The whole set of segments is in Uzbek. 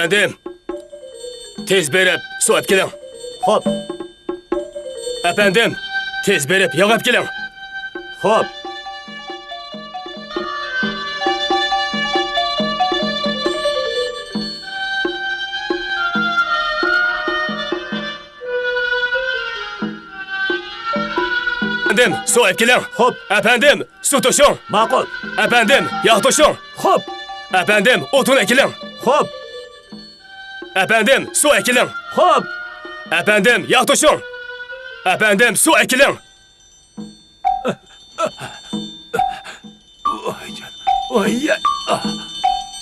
Efendim, tez berip su ap keling. Hop, Efendim, tez berip yağ ap keling. hop. Efendim, su ap keling. Hop. Efendim, su toşun. Ma'qul. Efendim, yağ toşun. Hop, Efendim, otun ekiling. hop, Efendim, su ekiling. hop. Efendim, yağ toşun. Efendim, su ekiling. Oy canım. Oy ya. Ah.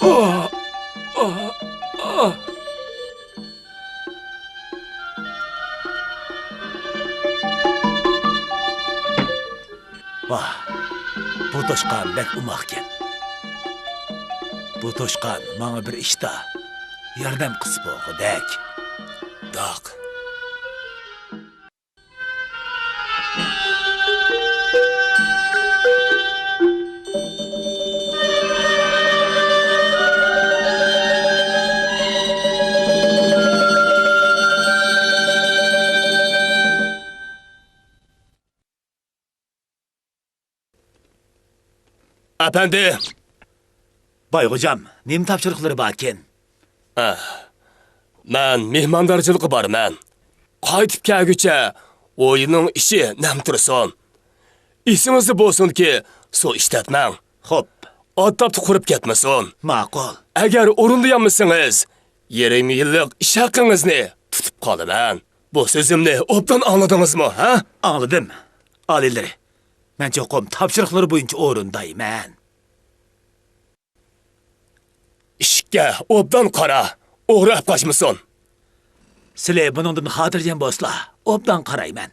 Oh. Oh. Oh. Vah. Bu toşkan bek umakken. Bu toşkan bana bir işte yordam qilib bo'g'idek. Dağ. Efendim, Boyğucam, nem topshiriqlari borken? men mehmondarchilikqa borman. Qaytib kelguncha o'yining ishi nam tursin. Esingizda bo'lsinki, su ishlatmang. Xo'p, Oddobda qurib ketmasin. ma'qul. Agar o'rinlayolmasangiz, 20 yillik ish haqingizni tutib qolaman. Bu so'zimni obdan anladingizmi, ha? Anladım. Alileri. Men çoğum topshiriqlari bo'yicha o'rindayman. Ishga obdan qara, o'rab qochmasin. Sizlar buningdan xotirjam bo'lsizlar. Obdan qarayman.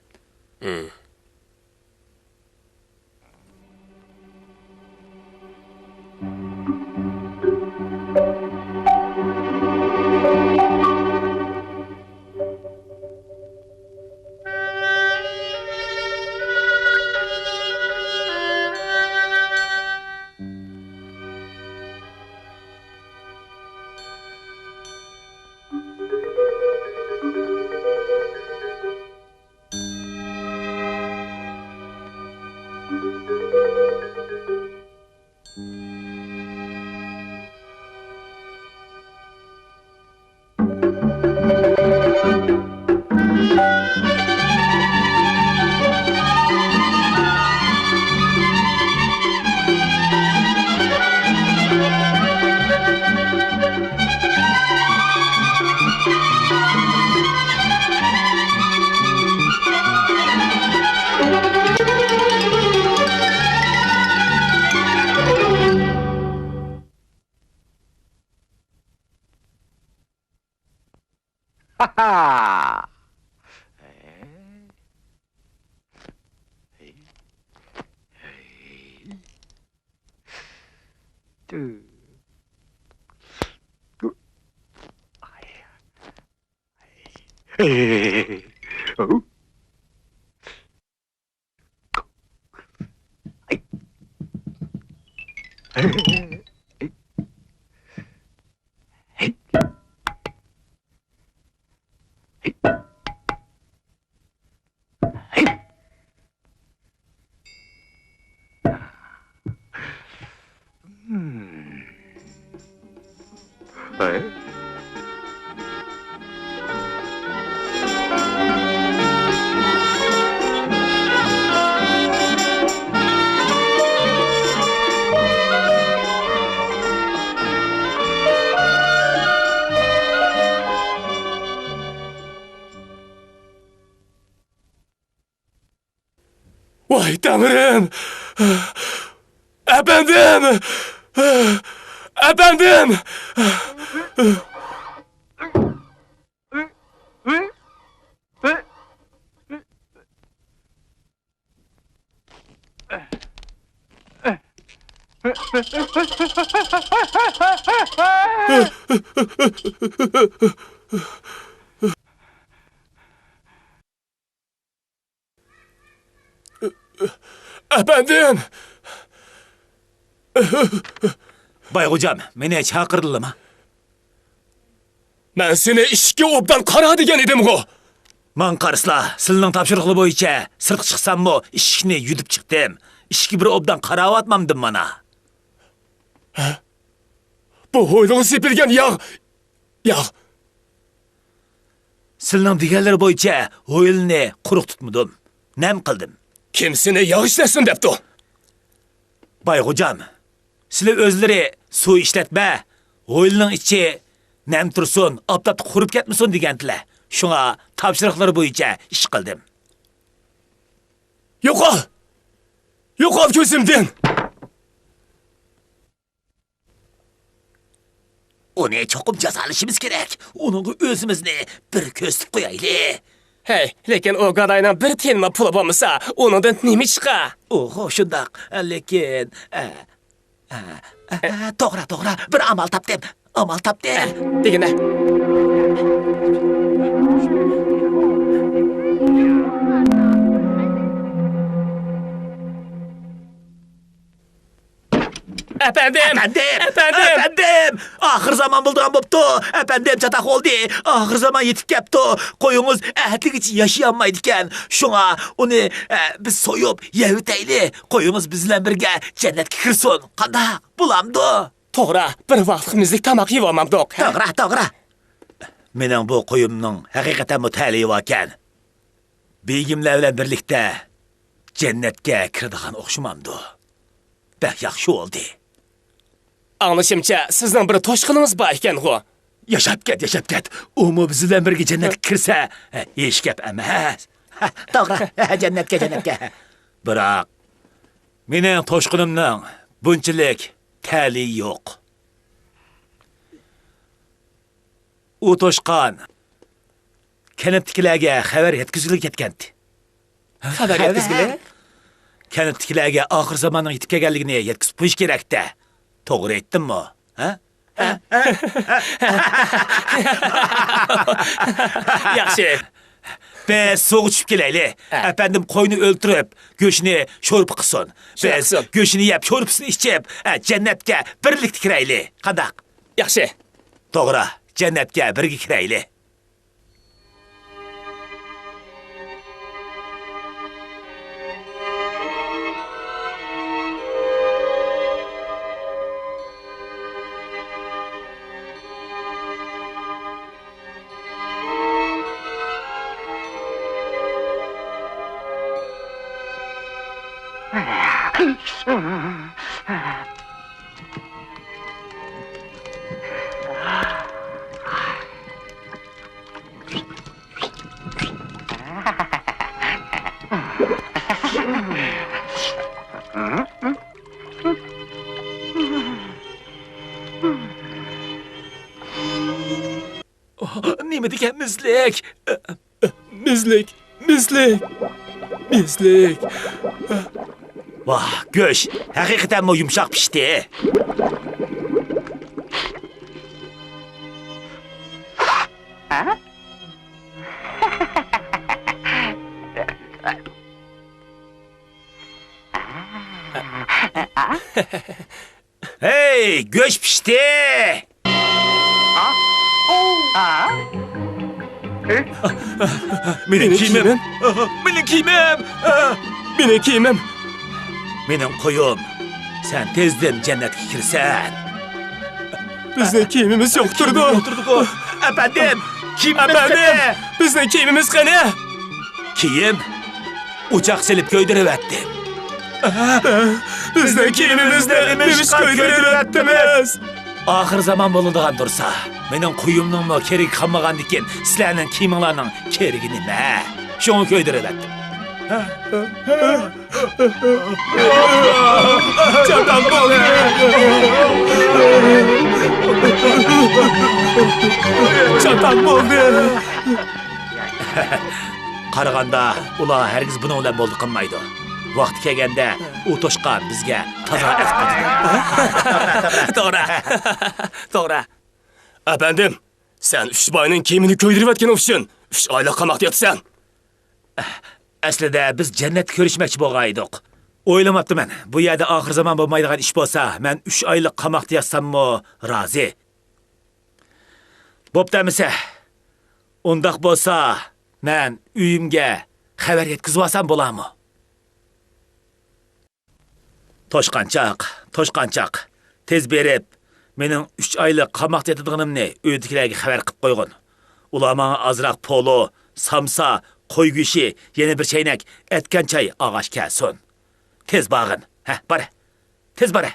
Vay Tanrım! Efendim! Efendim! Efendim! Boyğucam, meni chaqirdilarmi? Ben seni ishga obdan qara degan edim-ku. Man qarısla, sizning topshiriqli bo'yicha sirtqa chiqsam-mu, ishikni yudib chiqdim. Ishki bir obdan qarab atmamdim mana. Bu hoyluğu sepilgen yağ. Sizning deganlar bo'yicha o'yilni quruq tutmadim. Nem qildim. Kimsini yağ işlesin depti. Bayxo'jam, sizlar o'zlari suv ishlatma, o'yilning ichi nem tursin, optapda qurib ketmasin degandilar. Shunga topshiriqlar bo'yicha ish qildim. Yo'qol ko'zimdan. Uni cho'qib jazolashimiz kerak. Uning o'zimizni bir ko'ztib qo'yaylik. Hey, lekin o gadaydan bir telma pul bo'lmasa, uningdan nima chiqa? Oho, shundoq. Lekin to'g'ri, bir amal topdim. Degina. Efendim. Ahir zaman bulduğum boptu. Efendim çatak oldu. Ahir zaman yetip kepti. Koyunuz ehtlik için yaşayamaydıken. Şuna onu biz soyup yeviteyli. Koyunuz bizle birge cennetke kirsin. Kandak bulamdı. To'g'ri, bir vaqtimizni tamoq yeb olmamdiq. To'g'ri. Mening bu qo'yimning haqiqatan mutaliyi ekan. Begimlar bilan birlikda jannatga kiradigan o'xshamamdi. Bak yaxshi oldu. Anlashimcha, sizning bir toshqinimiz bor ekan-ku. Yashab ket. Umu bizdan birga jannatga kirsa, hech gap emas. To'g'ri, jannatga. Biroq mening toshqinimning bunchalik tali yo'q. U toshqan kanatdagilarga xabar yetkazilib ketgandi. Xabar yetkazgili? Kanatdagilarga oxir zamonning yetib kelganligini yetkazib qo'yish kerak-da. To'g'ri aytdimmi? Yaxshi. Biz soğuk tushib kelaylik. Efendim qo'yni o'ltirib, go'shtni sho'rib qilsin. Biz go'shtni yeb, sho'ribsini ichib, jannatga birlikda kiraylik. Qandaq? Yaxshi. To'g'ri, jannatga birga kiraylik. Nima deganmizlik? Mizlik. Vah, go'sht haqiqatan mo yumshoq pishdi. Hey, go'sht pishdi. Mening kiyimim. Mening qo'yim. Sen tezdan jannatga kirsan. Bizning kiyimimiz yo'qtirdi. Efendim, Bizning kiyimimiz qani? Kiyim uçak silip köydirevettim. Bizning kiyimimizni nimiz ko'ydirib Ahir zaman bo'ladigan tursa, mening qo'yimning kerak qolmagan ekan, sizlarning kiyiminglarning keragi nima? Shuni ko'ydirevettim. Çatan bo'ldi. Qaraganda ular hergiz buni bilan bo'ldi qilmaydi. Vaqti kelganda u toshqan bizga toza asqatdi. To'g'ri. Efendim, sen üç boyning kiyimini ko'ydirib atgan uchun 3 oylik qamoqda yotsan. Aslida biz jannat ko'rishmoqchi bo'lgan edik. O'ylamabdiman. Bu yerda oxir zamon bo'lmaydigan ish bo'lsa, men 3 oylik qamoqda yotsam-mo rozi. Bo'pti Undaq bo'lsa, men uyimga xabar yetkizib olsam bo'ladimi? Toshqanchaq, tez berib, mening 3 oylik qamoqda yotadiganimni uydagilarga xabar qilib qo'ygin. Ular menga azroq polo, samsa, qo'y go'shi, yana bir chaynak etgan chay og'ash kelsin. Tez bag'in. Bora. Tez bora.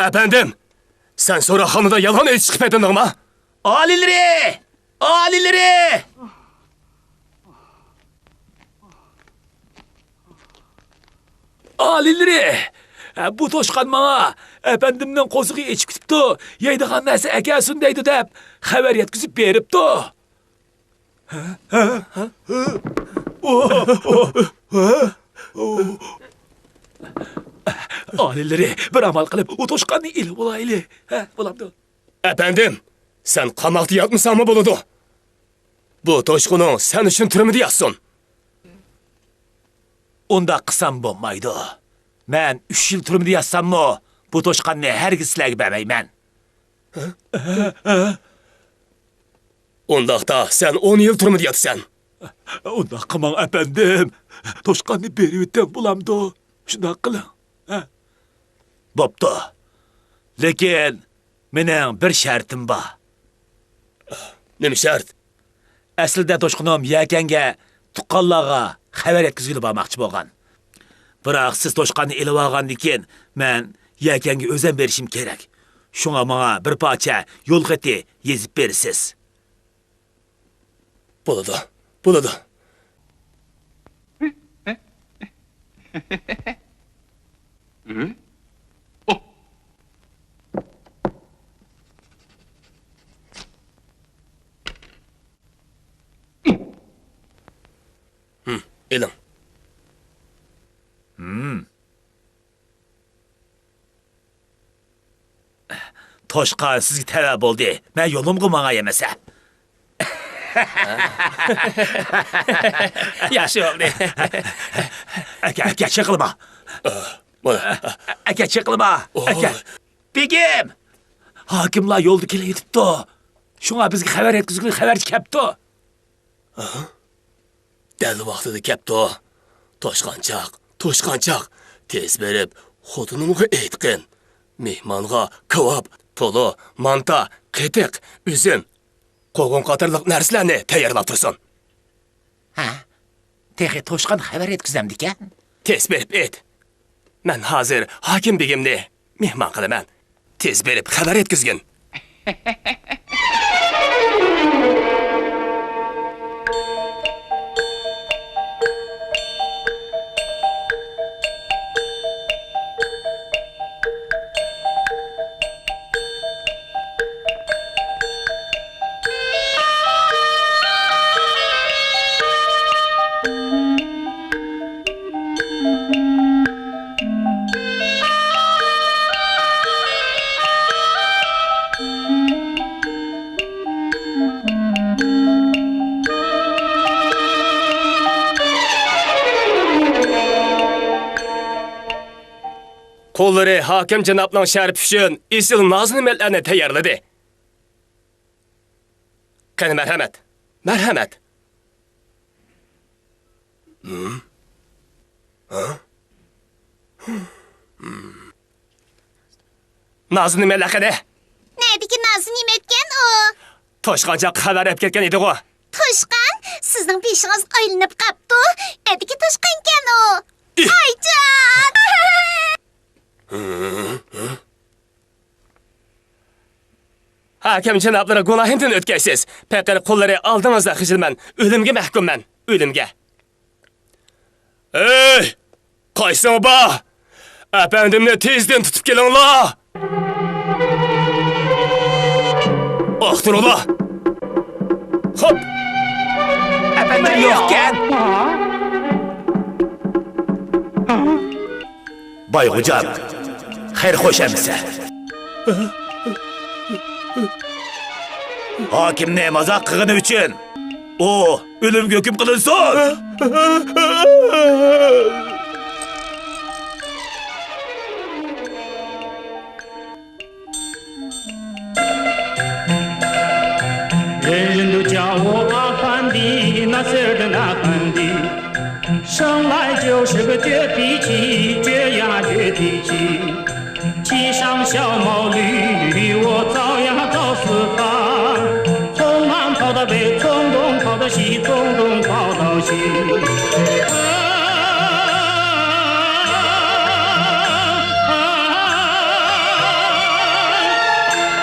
Efendim, sen sonra hanıda yalan el çıkıp edin ama. Alileri! Alileri! Alileri! Bu toşqan bana efendimden qozuğu içip kütüptü. Yeydiğen nesi ekelsin deydi dep xabar yetkizip beripti. Alileri bir amal kılıp o toşqanı ilip olaylı. Bulamdı. Efendim, sen qamoqda yatmısan mı buludu? Bu toşkunun sen için türümü yazsın. Onda qısam bo'lmaydi. Men 3 yil turmida yazsammi, bu toshqanni hergiz sizlarga bermayman. Ondaqda sen 10 yıl türümü yatsan. Unda qilmang efendim. Toshqanni berib o'tdan bo'lamdi. Shunday qiling. Bo'pti. Lekin mening bir shartim bor. Nima shart? Aslida toshqinim yakanga, tuqqanlarga xabar yetkazib bormoqchi bo'lgan. Biroq siz toshqanni elib olgandan keyin men yakanga o'zim berishim kerak. Shunga menga bir parcha yo'l xati yezib bersiz. Buladı. Elin. Toshqan sizga talab bo'ldi. Men yo'limga menga yemasa. Yaxshi oldu. Aka chiqilma. Aka chiqilma. Aka. Begim. Hokimlar yo'lda kelayotibdi. Shunga bizga xabar yetkazib xabarchi kelibdi. Deli vaqtida kepti o. Toshqanchaq. Tez berib, xotinimga aytqin. Mehmonga kebab, polo, manta, qetiq, üzüm, qo'g'on qatorliq narsalarni tayyorlab tursin. Texi toshqan xabar yetkazamdikan? Tez berib ayt. Men hozir hokim begimni mehmon qilaman. Tez berib xabar yetkazgin. Qo'llari hokim janobning sharif uchun isil noz-nimetlarni tayyorladi. Qani marhamat. Noz-nimetlar qani? Neredeki nazlı nimetken o? Toshqanchaq xabar olib ketgan edi-ku. Toşkan, sizden peşiniz aylanıp kaptı. Edeki toşkanken o. Aycan! Hakim janoblara gunohimdan o'tkaysiz. Faqat qo'llari oldingizda xijilman. O'limga mahkumman. O'limga. Ey! Qaysing ba? Efendimni tezden tutup gelin la. Ahtır ola. Hop. Efendim yokken. Bay hocam, hayır hoş emse. Hakimne mazak kığını üçün. O ölüm göküm kılınsın.人人都叫我阿凡提，那字儿的那凡提，生来就是个倔脾气，倔呀倔脾气。骑上小毛驴，我早呀早四方，从南跑到北，从东跑到西，从东跑到西。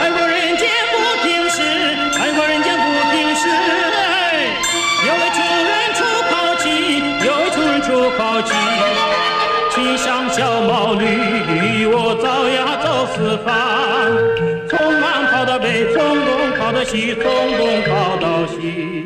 爱国人间不平时，爱国人间不平时。有位穷人出考绩，有位穷人出考绩。骑上小毛驴，我早呀早四方，从南跑到北，从东跑到西，从东跑到西。